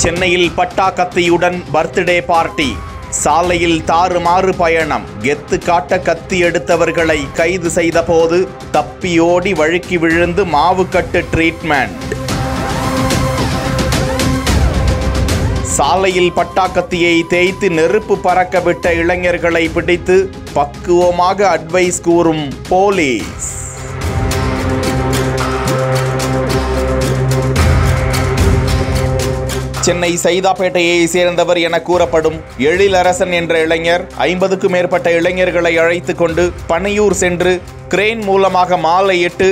சென்னையில் பட்டாக்கத்தியுடன் birthday party, சாலையில் தாறுமாறு பயணம், கெத்து காட்ட கத்தி எடுத்தவர்களை கைது செய்த போது தப்பியோடி வழுக்கி விழுந்து மாவுக்கட்டு ட்ரீட்மெண்ட். சாலையில் பட்டாக்கத்தியை தேய்த்து நெருப்பு பறக்க விட்ட இளைஞர்களை பிடித்து பக்குவமாக அட்வைஸ் கூறும் போலீஸ். சென்னை சைதாப்பேட்டையை சேர்ந்தவர் என கூறப்படும் எழிலரசன் என்ற இளைஞர் 50க்கும் மேற்பட்ட இளைஞர்களை அழைத்து கொண்டு பனையூர் சென்று கிரேன் மூலமாக மாலையிட்டு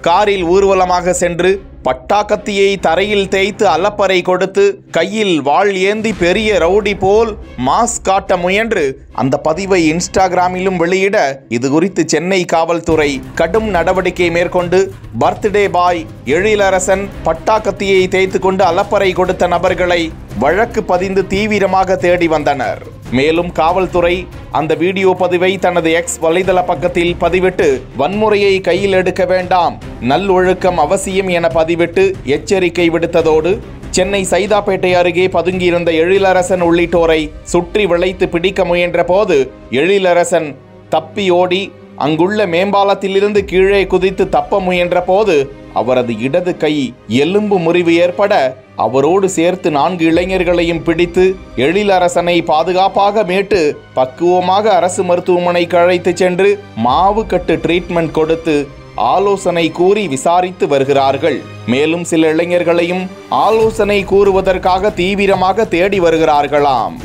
காரில் ஊர்வலமாக சென்று பட்டாக்கத்தியை தரையில் தேய்த்து அலப்பறை கொடுத்து கையில் வாள் ஏந்தி பெரிய ரவுடி போல் மாஸ் காட்ட முயன்று அந்த பதிவை இன்ஸ்டாகிராமிலும் வெளியிட இது குறித்து சென்னை காவல்துறை கடும் நடவடிக்கை மேற்கொண்டு பர்த்டே பாய் எழிலரசன் பட்டாக்கத்தியை தேய்த்து கொண்டு அலப்பறை கொடுத்த நபர்களை வழக்கு பதிந்து தீவிரமாக தேடி வந்தனர். மேலும் காவல்துறை அந்த வீடியோ பதிவை தனது எக்ஸ் வலைதள பக்கத்தில் பதிவிட்டு வன்முறையை கையில் எடுக்க வேண்டாம், நல்லொழுக்கம் அவசியம் என பதிவிட்டு எச்சரிக்கை விடுத்ததோடு சென்னை சைதாப்பேட்டை அருகே பதுங்கியிருந்த எழிலரசன் உள்ளிட்டோரை சுற்றி வளைத்து பிடிக்க முயன்ற போது எழிலரசன் தப்பி ஓடி அங்குள்ள மேம்பாலத்திலிருந்து கீழே குதித்து தப்ப முயன்ற போது அவரது இடது கை எலும்பு முறிவு ஏற்பட அவரோடு சேர்த்து 4 இளைஞர்களையும் பிடித்து எழிலரசனை பாதுகாப்பாக மீட்டு பக்குவமாக அரசு மருத்துவமனைக்கு அழைத்து சென்று மாவுக்கட்டு ட்ரீட்மெண்ட் கொடுத்து ஆலோசனை கூறி விசாரித்து வருகிறார்கள். மேலும் சில இளைஞர்களையும் ஆலோசனை கூறுவதற்காக தீவிரமாக தேடி வருகிறார்களாம்.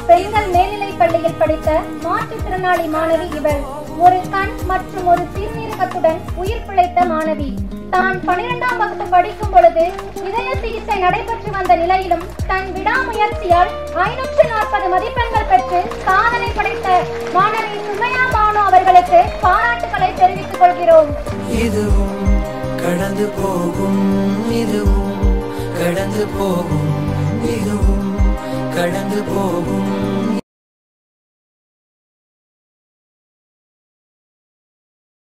பெண்கள் மேல்நிலைப் பள்ளியில் படித்த மாற்றுத்திறனாளி மாணவி இவள். ஒரு கண் மற்றும் ஒரு சிறுநீரகத்துடன் உயிர் பிழைத்த மாணவி. தான் 12ஆம் வகுப்பு படிக்கும் பொழுது இதய சிகிச்சை நடைபெற்று வந்த நிலையிலும் தன் விடாமுயற்சியால் 540 மதிப்பெண்கள் பெற்று சாதனை படைத்த மாணவி சுமையா பானு அவர்களுக்கு பாராட்டுக்களை தெரிவித்துக் கொள்கிறோம். இதுவும் கடந்து போகும், இதுவும் கடந்து போகும், இதுவும் கடந்து போகும்.